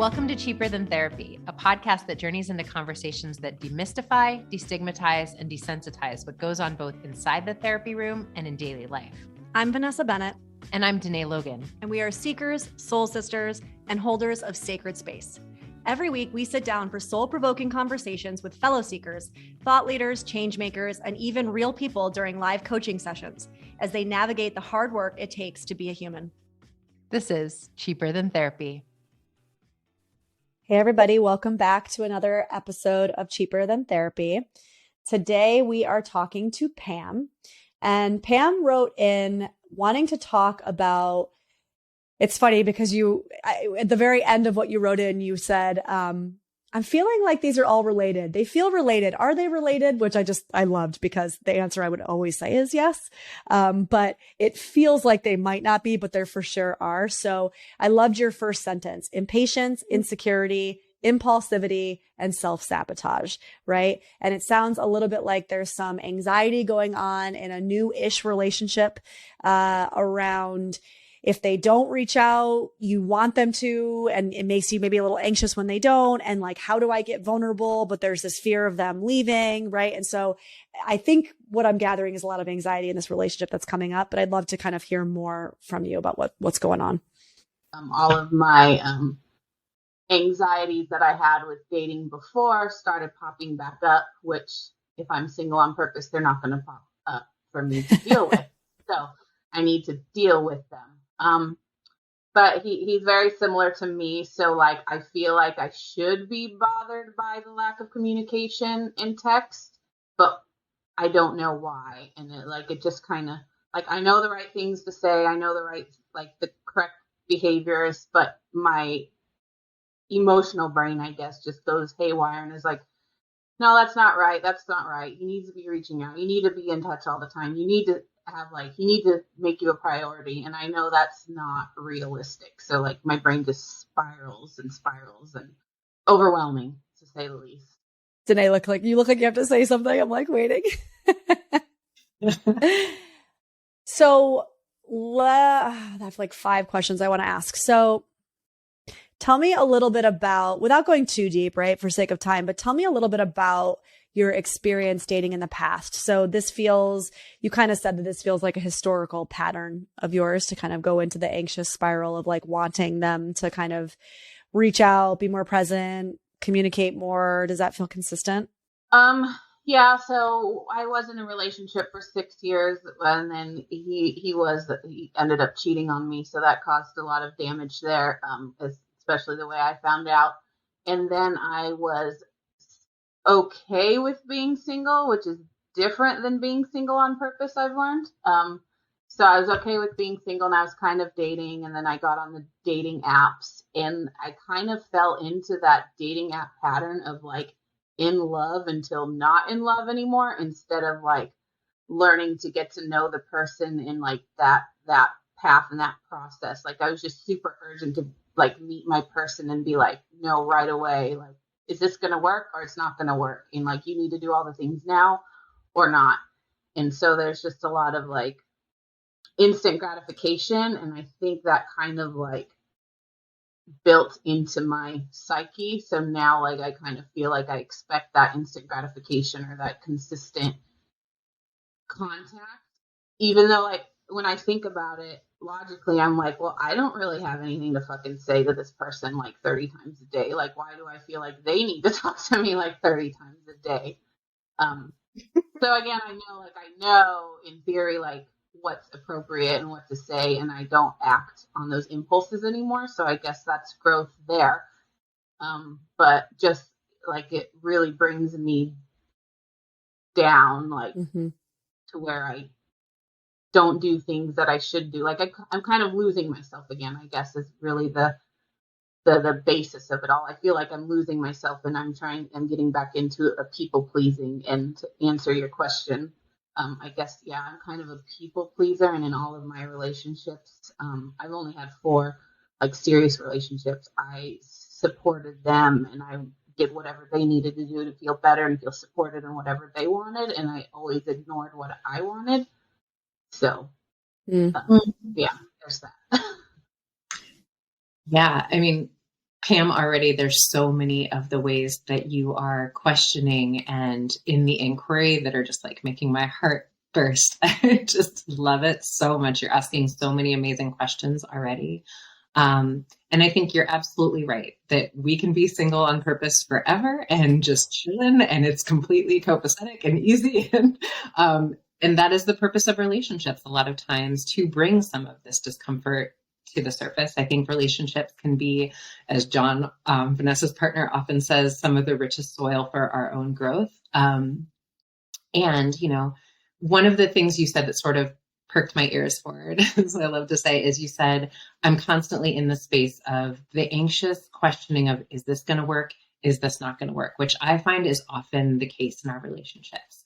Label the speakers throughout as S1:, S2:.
S1: Welcome to Cheaper Than Therapy, a podcast that journeys into conversations that demystify, destigmatize, and desensitize what goes on both inside the therapy room and in daily life.
S2: I'm Vanessa Bennett.
S1: And I'm Dene Logan.
S2: And we are seekers, soul sisters, and holders of sacred space. Every week, we sit down for soul-provoking conversations with fellow seekers, thought leaders, change makers, and even real people during live coaching sessions as they navigate the hard work it takes to be a human.
S1: This is Cheaper Than Therapy.
S2: Hey, everybody. Welcome back to another episode of Cheaper Than Therapy. Today, we are talking to Pam. And Pam wrote in wanting to talk about, it's funny because at the very end of what you wrote in, you said, I'm feeling like these are all related. They feel related. Are they related? Which I loved because the answer I would always say is yes. But it feels like they might not be, but there for sure are. So I loved your first sentence: impatience, insecurity, impulsivity, and self-sabotage, right? And it sounds a little bit like there's some anxiety going on in a new-ish relationship around if they don't reach out, you want them to, and it makes you maybe a little anxious when they don't. And like, how do I get vulnerable? But there's this fear of them leaving, right? And so I think what I'm gathering is a lot of anxiety in this relationship that's coming up, but I'd love to kind of hear more from you about what's going on.
S3: All of my anxieties that I had with dating before started popping back up, which if I'm single on purpose, they're not going to pop up for me to deal with. So I need to deal with them. But he's very similar to me. So like, I feel like I should be bothered by the lack of communication in text, but I don't know why. And it just kind of like, I know the right things to say. I know the correct behaviors, but my emotional brain, I guess, just goes haywire and is like, no, that's not right. That's not right. You need to be reaching out. You need to be in touch all the time. You need to make you a priority. And I know that's not realistic. So like my brain just spirals and overwhelming, to say the least.
S2: Dene, you look like you have to say something. I'm like waiting. So I have like 5 questions I want to ask. So tell me a little bit about, without going too deep, right, for sake of time, but tell me a little bit about your experience dating in the past. So you kind of said that this feels like a historical pattern of yours to kind of go into the anxious spiral of like wanting them to kind of reach out, be more present, communicate more. Does that feel consistent?
S3: Yeah. So I was in a relationship for 6 years, and then he ended up cheating on me. So that caused a lot of damage there, especially the way I found out. And then I was okay with being single, which is different than being single on purpose, I've learned. So I was okay with being single, and I was kind of dating, and then I got on the dating apps, and I kind of fell into that dating app pattern of like in love until not in love anymore, instead of like learning to get to know the person in like that path and that process. Like I was just super urgent to like meet my person and be like, no, right away, like, is this going to work or it's not going to work? And like, you need to do all the things now or not. And so there's just a lot of like instant gratification. And I think that kind of like built into my psyche. So now like, I kind of feel like I expect that instant gratification or that consistent contact, even though like when I think about it logically, I'm like, well, I don't really have anything to fucking say to this person like 30 times a day. Like, why do I feel like they need to talk to me like 30 times a day? So again, I know in theory, like what's appropriate and what to say, and I don't act on those impulses anymore. So I guess that's growth there. But just like it really brings me down, like to where I don't do things that I should do. Like I'm kind of losing myself again, I guess, is really the basis of it all. I feel like I'm losing myself, and I'm getting back into a people pleasing. And to answer your question, I guess, yeah, I'm kind of a people pleaser. And in all of my relationships, I've only had 4 like serious relationships. I supported them, and I did whatever they needed to do to feel better and feel supported in whatever they wanted. And I always ignored what I wanted. So, yeah, there's that.
S1: Yeah. I mean,
S4: Pam, already there's so many of the ways that you are questioning and in the inquiry that are just like making my heart burst. I just love it so much. You're asking so many amazing questions already. And I think you're absolutely right that we can be single on purpose forever and just chilling, and it's completely copacetic and easy. And that is the purpose of relationships a lot of times, to bring some of this discomfort to the surface. I think relationships can be, as John, Vanessa's partner, often says, some of the richest soil for our own growth. And, one of the things you said that sort of perked my ears forward, as I love to say, is you said, I'm constantly in the space of the anxious questioning of, is this going to work? Is this not going to work? Which I find is often the case in our relationships.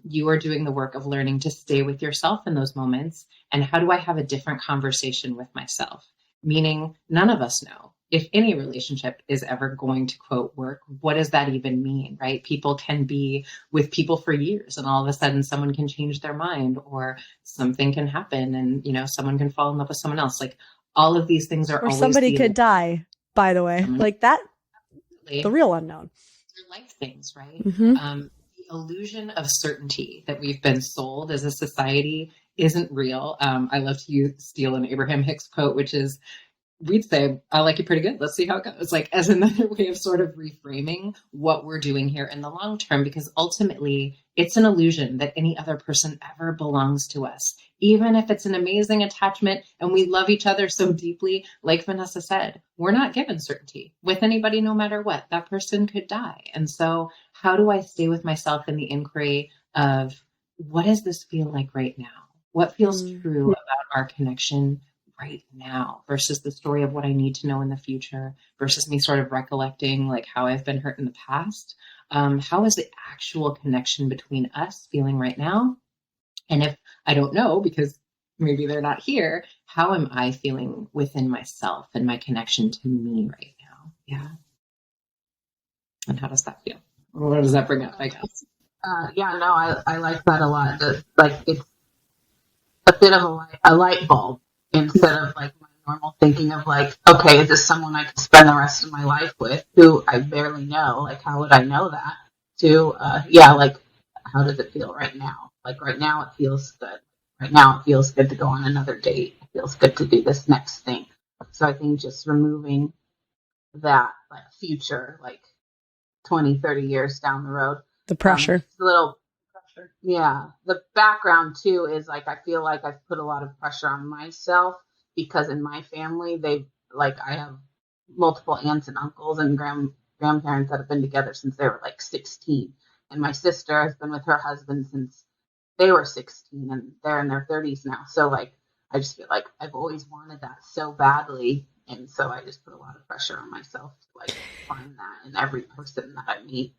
S4: You are doing the work of learning to stay with yourself in those moments. And how do I have a different conversation with myself? Meaning, none of us know if any relationship is ever going to, quote, work. What does that even mean, right? People can be with people for years, and all of a sudden someone can change their mind, or something can happen, and, someone can fall in love with someone else. Like, all of these things are
S2: or
S4: always
S2: somebody could die, by the way, like that, the real unknown.
S4: They're life things, right?
S2: Mm-hmm.
S4: The illusion of certainty that we've been sold as a society isn't real. I love to steal an Abraham Hicks quote, which is, we'd say, I like you pretty good. Let's see how it goes. Like, as another way of sort of reframing what we're doing here in the long term, because ultimately it's an illusion that any other person ever belongs to us. Even if it's an amazing attachment and we love each other so deeply, like Vanessa said, we're not given certainty with anybody, no matter what. That person could die. And so how do I stay with myself in the inquiry of, what does this feel like right now? What feels true about our connection right now versus the story of what I need to know in the future versus me sort of recollecting like how I've been hurt in the past. How is the actual connection between us feeling right now? And if I don't know, because maybe they're not here, how am I feeling within myself and my connection to me right now? Yeah. And how does that feel? What does that bring up, I guess?
S3: I like that a lot. It's a bit of a light bulb, instead of like my normal thinking of like, okay, is this someone I could spend the rest of my life with who I barely know? Like, how would I know that? To, like, how does it feel right now? Like, right now it feels good. Right now it feels good to go on another date. It feels good to do this next thing. So I think just removing that, like, future, like 20, 30 years down the road.
S2: The pressure.
S3: It's a little pressure. Yeah. The background too is like, I feel like I've put a lot of pressure on myself because in my family, I have multiple aunts and uncles and grandparents that have been together since they were like 16. And my sister has been with her husband since they were 16, and they're in their 30s now. So like, I just feel like I've always wanted that so badly. And so I just put a lot of pressure on myself to like find that in every person that I meet.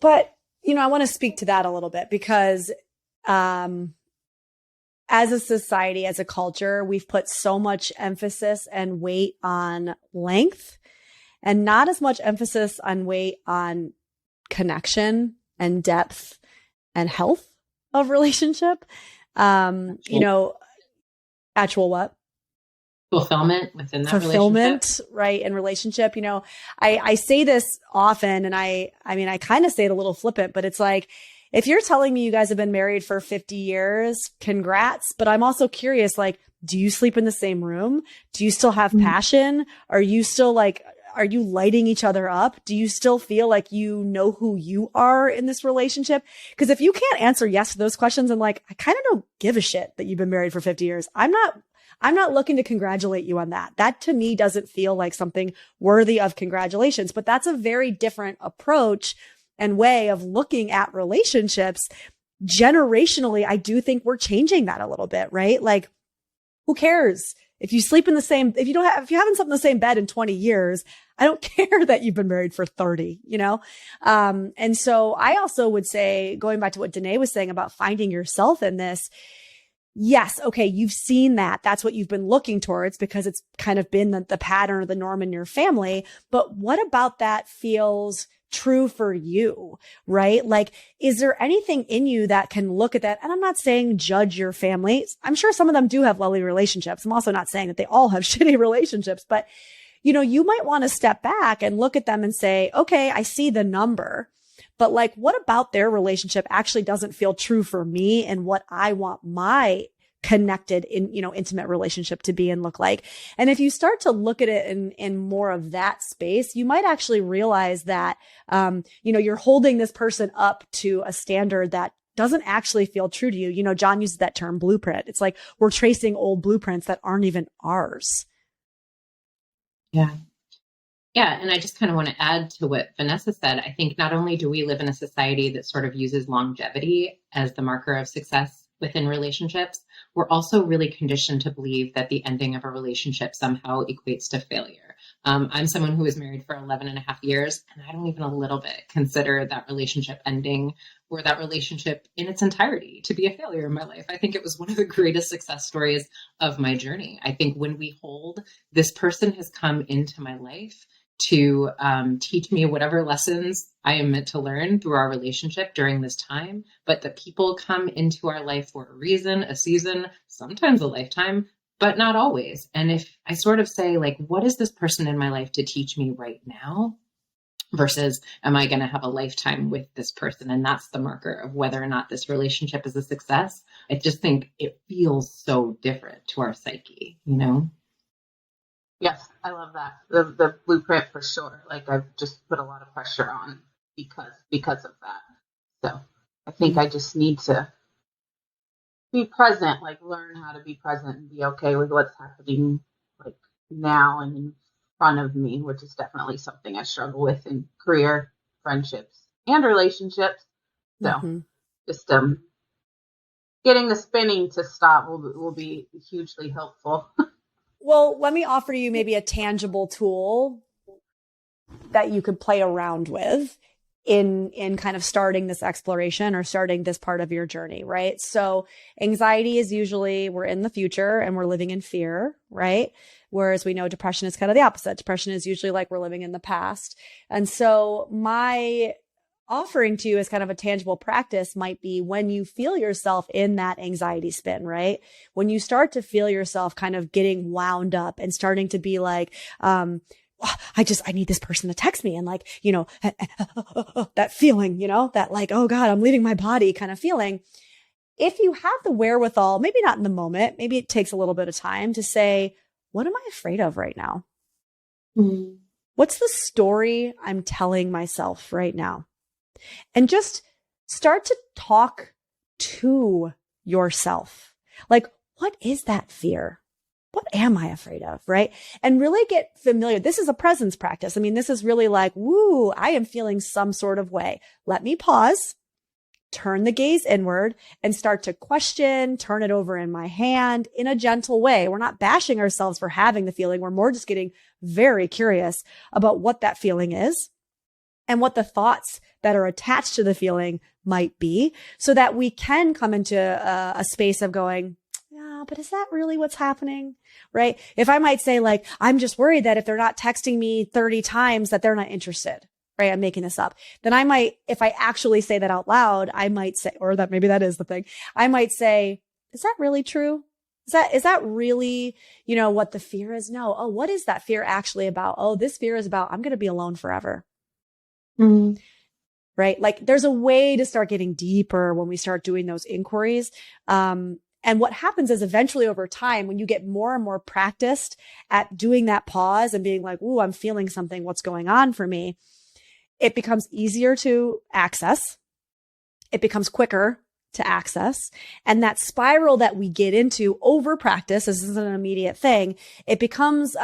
S2: But, I want to speak to that a little bit because, as a society, as a culture, we've put so much emphasis and weight on length and not as much emphasis on weight on connection and depth and health of relationship. Actual what?
S4: Fulfillment within that
S2: relationship. Right. In relationship, I say this often, and I kind of say it a little flippant, but it's like, if you're telling me you guys have been married for 50 years, congrats. But I'm also curious, like, do you sleep in the same room? Do you still have passion? Are you still are you lighting each other up? Do you still feel like you know who you are in this relationship? Because if you can't answer yes to those questions, and like, I kind of don't give a shit that you've been married for 50 years. I'm not looking to congratulate you on that. That to me doesn't feel like something worthy of congratulations, but that's a very different approach and way of looking at relationships. Generationally, I do think we're changing that a little bit, right? Like, who cares if you sleep in the same, if you haven't slept in the same bed in 20 years, I don't care that you've been married for 30, And so I also would say, going back to what Dene was saying about finding yourself in this, yes. Okay. You've seen that. That's what you've been looking towards because it's kind of been the pattern or the norm in your family. But what about that feels true for you, right? Like, is there anything in you that can look at that? And I'm not saying judge your family. I'm sure some of them do have lovely relationships. I'm also not saying that they all have shitty relationships, but you might want to step back and look at them and say, okay, I see the number, but like, what about their relationship actually doesn't feel true for me and what I want my connected intimate relationship to be and look like. And if you start to look at it in more of that space, you might actually realize that, you're holding this person up to a standard that doesn't actually feel true to you. John uses that term blueprint. It's like we're tracing old blueprints that aren't even ours.
S4: Yeah. Yeah. And I just kind of want to add to what Vanessa said. I think not only do we live in a society that sort of uses longevity as the marker of success within relationships, we're also really conditioned to believe that the ending of a relationship somehow equates to failure. I'm someone who was married for 11 and a half years, and I don't even a little bit consider that relationship ending or that relationship in its entirety to be a failure in my life. I think it was one of the greatest success stories of my journey. I think when we hold, this person has come into my life to teach me whatever lessons I am meant to learn through our relationship during this time. But the people come into our life for a reason, a season, sometimes a lifetime, but not always. And if I sort of say, like, what is this person in my life to teach me right now? Versus, am I going to have a lifetime with this person? And that's the marker of whether or not this relationship is a success. I just think it feels so different to our psyche,
S3: Yes, I love that. The blueprint for sure. Like I've just put a lot of pressure on because of that. So I think I just need to be present, like learn how to be present and be okay with what's happening like now and in front of me, which is definitely something I struggle with in career, friendships, and relationships. So just getting the spinning to stop will be hugely helpful.
S2: Well, let me offer you maybe a tangible tool that you could play around with in kind of starting this exploration or starting this part of your journey, right? So anxiety is usually we're in the future and we're living in fear, right? Whereas we know depression is kind of the opposite. Depression is usually like we're living in the past. And so my offering to you as kind of a tangible practice might be when you feel yourself in that anxiety spin, right? When you start to feel yourself kind of getting wound up and starting to be like, I need this person to text me and like, that feeling, that like, oh God, I'm leaving my body kind of feeling. If you have the wherewithal, maybe not in the moment, maybe it takes a little bit of time to say, what am I afraid of right now?
S4: Mm-hmm.
S2: What's the story I'm telling myself right now? And just start to talk to yourself. Like, what is that fear? What am I afraid of? Right. And really get familiar. This is a presence practice. I mean, this is really like, woo, I am feeling some sort of way. Let me pause, turn the gaze inward and start to question, turn it over in my hand in a gentle way. We're not bashing ourselves for having the feeling. We're more just getting very curious about what that feeling is and what the thoughts that are attached to the feeling might be so that we can come into a space of going, yeah, but is that really what's happening? Right? If I might say like, I'm just worried that if they're not texting me 30 times that they're not interested, right? I'm making this up. Then I might, if I actually say that out loud, I might say, or that maybe that is the thing. I might say, is that really true? Is that really, what the fear is? No. Oh, what is that fear actually about? Oh, this fear is about, I'm going to be alone forever.
S4: Mm-hmm.
S2: Right? Like there's a way to start getting deeper when we start doing those inquiries. And what happens is eventually over time, when you get more and more practiced at doing that pause and being like, ooh, I'm feeling something. What's going on for me? It becomes easier to access. It becomes quicker to access. And that spiral that we get into over practice, this isn't an immediate thing. It becomes,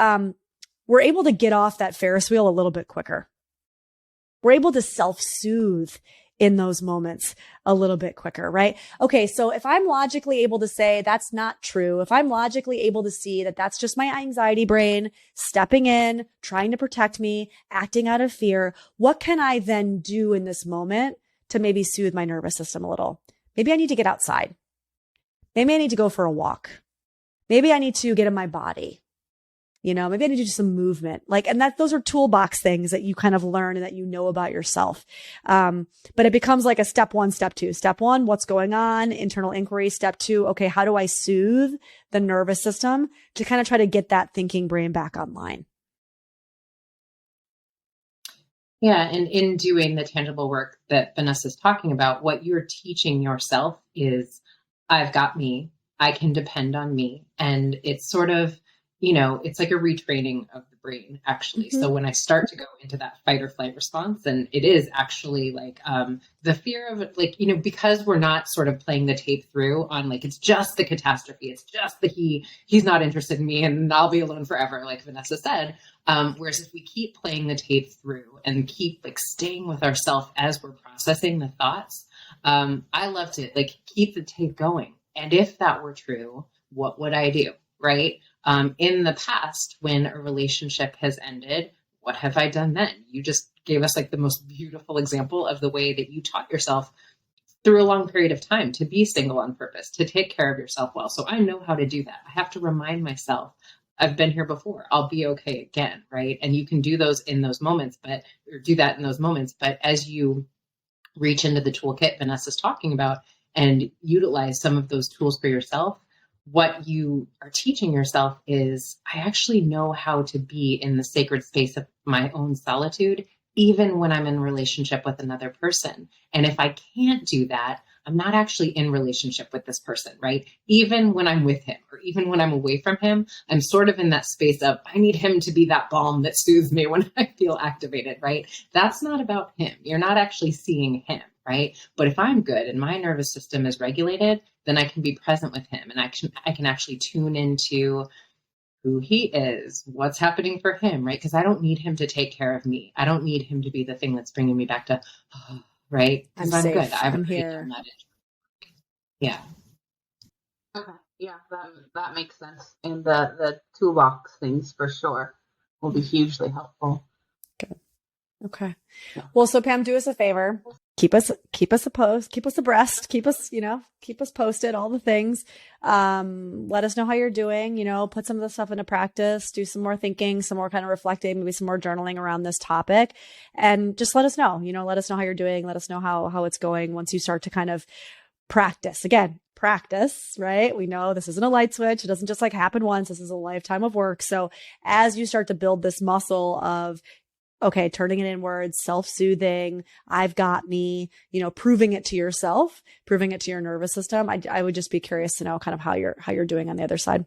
S2: we're able to get off that Ferris wheel a little bit quicker. We're able to self-soothe in those moments a little bit quicker, right? Okay. So if I'm logically able to say that's not true, if I'm logically able to see that that's just my anxiety brain stepping in, trying to protect me, acting out of fear, what can I then do in this moment to maybe soothe my nervous system a little? Maybe I need to get outside. Maybe I need to go for a walk. Maybe I need to get in my body. Maybe I need to do some movement. And those are toolbox things that you kind of learn and that you know about yourself. But it becomes like a step 1, step 2. Step 1, what's going on? Internal inquiry. Step 2, okay, how do I soothe the nervous system to kind of try to get that thinking brain back online?
S4: Yeah. And in doing the tangible work that Vanessa's talking about, what you're teaching yourself is I've got me, I can depend on me. And it's sort of, it's like a retraining of the brain, actually.
S2: Mm-hmm.
S4: So when I start to go into that fight or flight response, and it is actually like the fear of it, like, because we're not sort of playing the tape through on like, it's just the catastrophe. It's just the he's not interested in me and I'll be alone forever, like Vanessa said. Whereas if we keep playing the tape through and keep like staying with ourselves as we're processing the thoughts, I love to like keep the tape going. And if that were true, what would I do? Right? In the past, when a relationship has ended, what have I done then? You just gave us like the most beautiful example of the way that you taught yourself through a long period of time to be single on purpose, to take care of yourself well. So I know how to do that. I have to remind myself I've been here before. I'll be okay again, right? And you can do those in those moments, or do that in those moments. But as you reach into the toolkit Vanessa's talking about and utilize some of those tools for yourself, what you are teaching yourself is I actually know how to be in the sacred space of my own solitude, even when I'm in relationship with another person. And if I can't do that, I'm not actually in relationship with this person, right? Even when I'm with him or even when I'm away from him, I'm sort of in that space of, I need him to be that balm that soothes me when I feel activated, right? That's not about him. You're not actually seeing him, right? But if I'm good and my nervous system is regulated, then I can be present with him and I can actually tune into who he is, what's happening for him, right? Because I don't need him to take care of me. I don't need him to be the thing that's bringing me back to, right?
S2: I'm
S4: I'm
S2: safe.
S4: good.
S2: I'm here.
S4: Yeah.
S3: Okay. Yeah, that makes sense. And the toolbox things for sure will be hugely helpful.
S2: Good. Okay. Well, so Pam, do us a favor. Keep us abreast, keep us posted, all the things. Let us know how you're doing, put some of the stuff into practice, do some more thinking, some more kind of reflecting, maybe some more journaling around this topic, and just let us know, let us know how you're doing. Let us know how it's going once you start to kind of practice, right? We know this isn't a light switch. It doesn't just like happen once. This is a lifetime of work. So as you start to build this muscle of, okay, turning it inwards, self-soothing, I've got me, proving it to yourself, proving it to your nervous system. I would just be curious to know kind of how you're doing on the other side.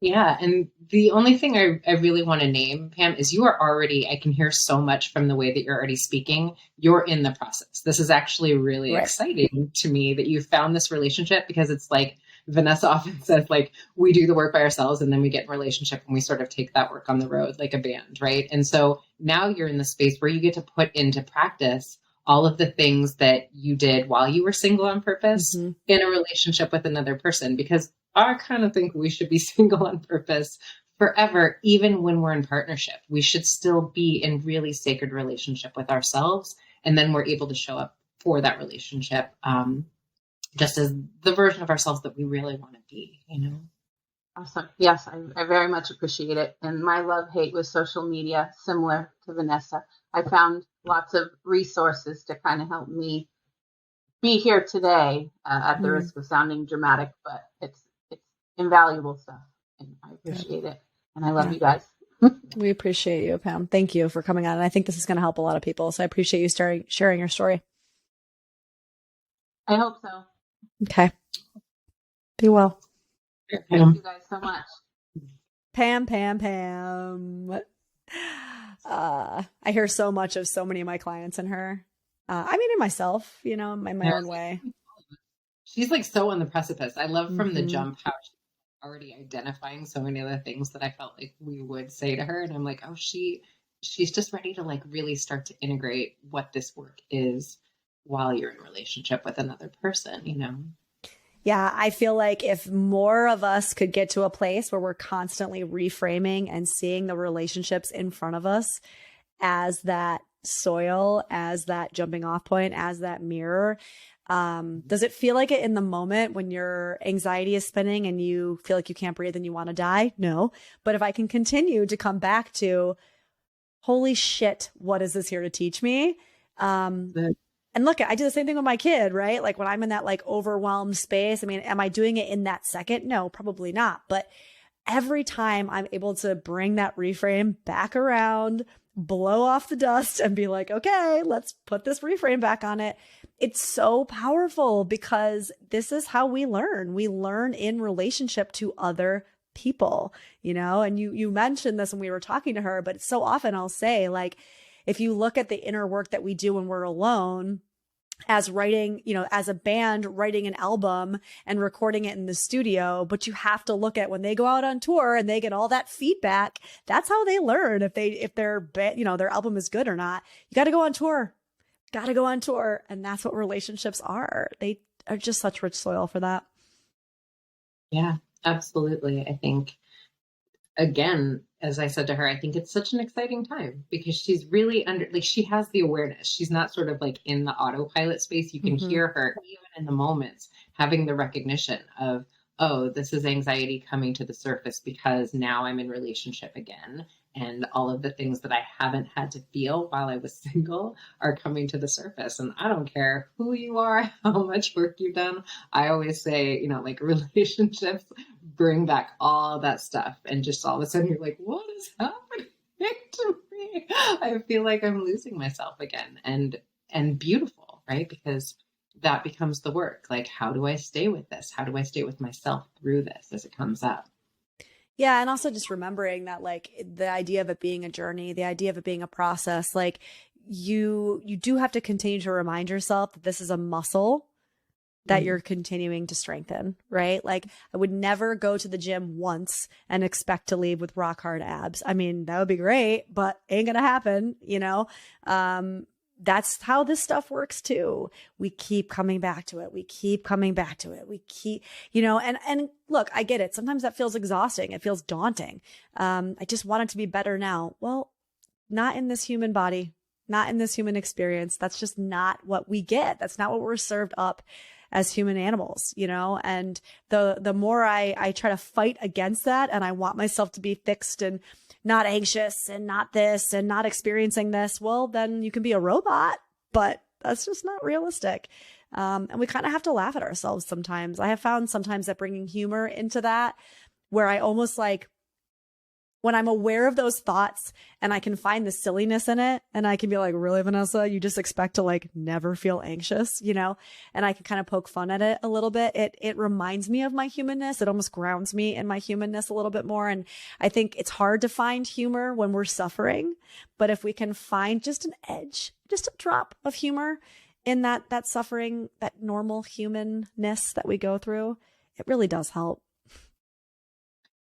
S4: Yeah. And the only thing I really want to name, Pam, is you are already, I can hear so much from the way that you're already speaking. You're in the process. This is actually really exciting to me that you found this relationship, because it's like Vanessa often says, like, we do the work by ourselves and then we get in a relationship and we sort of take that work on the road like a band, right? And so now you're in the space where you get to put into practice all of the things that you did while you were single on purpose in a relationship with another person, because I kind of think we should be single on purpose forever, even when we're in partnership. We should still be in really sacred relationship with ourselves. And then we're able to show up for that relationship just as the version of ourselves that we really want to be,
S3: Awesome. Yes, I very much appreciate it. And my love-hate with social media, similar to Vanessa. I found lots of resources to kind of help me be here today at the risk of sounding dramatic, but it's invaluable stuff. And I appreciate it. And I love you guys.
S2: We appreciate you, Pam. Thank you for coming on. And I think this is going to help a lot of people. So I appreciate you sharing your story.
S3: I hope so.
S2: Okay. Be well.
S3: Thank you guys so much.
S2: Pam. I hear so much of so many of my clients in her. I mean, in myself, in my own way.
S4: She's like so on the precipice. I love from the jump how she's already identifying so many other things that I felt like we would say to her. And I'm like, oh, she's just ready to like really start to integrate what this work is while you're in a relationship with another person,
S2: Yeah, I feel like if more of us could get to a place where we're constantly reframing and seeing the relationships in front of us as that soil, as that jumping off point, as that mirror, does it feel like it in the moment when your anxiety is spinning and you feel like you can't breathe and you want to die? No. But if I can continue to come back to, holy shit, what is this here to teach me? And look, I do the same thing with my kid, right? Like when I'm in that like overwhelmed space, I mean, am I doing it in that second? No, probably not. But every time I'm able to bring that reframe back around, blow off the dust and be like, okay, let's put this reframe back on it. It's so powerful because this is how we learn. We learn in relationship to other people, and you mentioned this when we were talking to her, but so often I'll say, like, if you look at the inner work that we do when we're alone, as writing, as a band, writing an album and recording it in the studio, but you have to look at when they go out on tour and they get all that feedback. That's how they learn if their their album is good or not. You got to go on tour, and that's what relationships are. They are just such rich soil for that.
S4: Yeah, absolutely. I think, again, as I said to her, I think it's such an exciting time because she's really she has the awareness. She's not sort of like in the autopilot space. You can hear her even in the moments having the recognition of, oh, this is anxiety coming to the surface because now I'm in relationship again. And all of the things that I haven't had to feel while I was single are coming to the surface. And I don't care who you are, how much work you've done. I always say, like relationships bring back all that stuff. And just all of a sudden you're like, what is happening to me? I feel like I'm losing myself again. And beautiful, right? Because that becomes the work. Like, how do I stay with this? How do I stay with myself through this as it comes up?
S2: Yeah. And also just remembering that, like, the idea of it being a journey, the idea of it being a process, like you do have to continue to remind yourself that this is a muscle that you're continuing to strengthen, right? Like, I would never go to the gym once and expect to leave with rock hard abs. I mean, that would be great, but ain't gonna happen, That's how this stuff works too. We keep coming back to it. We keep, and look, I get it. Sometimes that feels exhausting. It feels daunting. I just want it to be better now. Well, not in this human body, not in this human experience. That's just not what we get. That's not what we're served up as human animals, and the more I try to fight against that, and I want myself to be fixed and not anxious and not this and not experiencing this, well, then you can be a robot, but that's just not realistic. And we kind of have to laugh at ourselves sometimes. I have found sometimes that bringing humor into that, where I almost like, when I'm aware of those thoughts and I can find the silliness in it, and I can be like, really, Vanessa, you just expect to like never feel anxious, and I can kind of poke fun at it a little bit. It reminds me of my humanness. It almost grounds me in my humanness a little bit more. And I think it's hard to find humor when we're suffering, but if we can find just an edge, just a drop of humor in that suffering, that normal humanness that we go through, it really does help.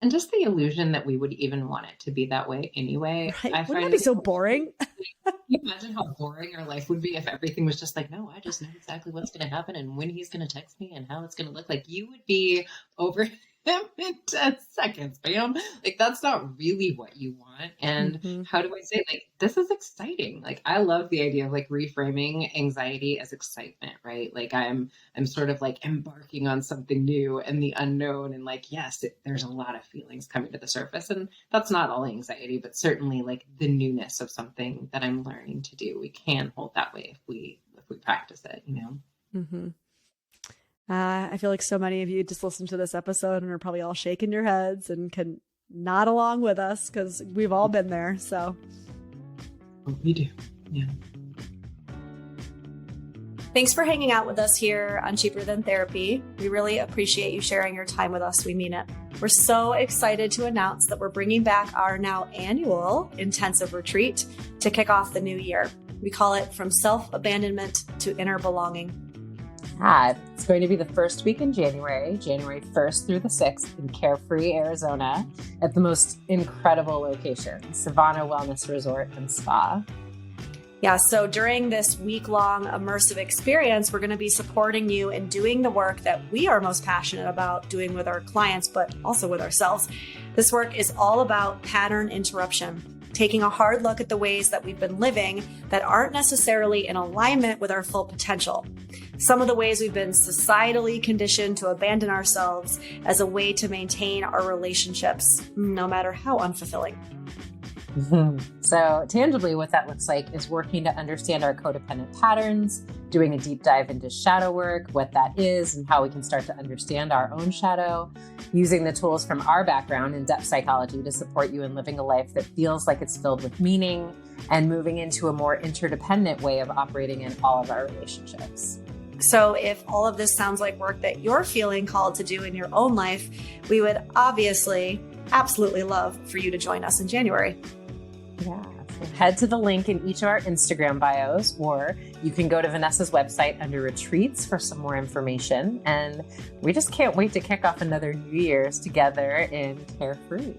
S4: And just the illusion that we would even want it to be that way anyway.
S2: Right. Wouldn't that be so boring?
S4: Can you imagine how boring our life would be if everything was just like, no, I just know exactly what's going to happen and when he's going to text me and how it's going to look like. You would be over him in 10 seconds, bam. Like, that's not really what you want. And how do I say, like, this is exciting. Like, I love the idea of like reframing anxiety as excitement, right? Like, I'm sort of like embarking on something new and the unknown. And like, yes, there's a lot of feelings coming to the surface, and that's not all anxiety, but certainly like the newness of something that I'm learning to do. We can hold that way if we practice it,
S2: I feel like so many of you just listened to this episode and are probably all shaking your heads and can nod along with us because we've all been there. So
S4: we do. Yeah.
S2: Thanks for hanging out with us here on Cheaper Than Therapy. We really appreciate you sharing your time with us. We mean it. We're so excited to announce that we're bringing back our now annual intensive retreat to kick off the new year. We call it From Self-Abandonment to Inner Belonging.
S1: It's going to be the first week in January 1st through the 6th in Carefree, Arizona, at the most incredible location, Savannah Wellness Resort and Spa.
S2: Yeah, so during this week-long immersive experience, we're going to be supporting you in doing the work that we are most passionate about doing with our clients, but also with ourselves. This work is all about pattern interruption, taking a hard look at the ways that we've been living that aren't necessarily in alignment with our full potential. Some of the ways we've been societally conditioned to abandon ourselves as a way to maintain our relationships, no matter how unfulfilling.
S1: So tangibly, what that looks like is working to understand our codependent patterns, doing a deep dive into shadow work, what that is and how we can start to understand our own shadow, using the tools from our background in depth psychology to support you in living a life that feels like it's filled with meaning, and moving into a more interdependent way of operating in all of our relationships.
S2: So if all of this sounds like work that you're feeling called to do in your own life, we would absolutely love for you to join us in January.
S1: Yeah. So head to the link in each of our Instagram bios, or you can go to Vanessa's website under retreats for some more information. And we just can't wait to kick off another New Year's together in Carefree.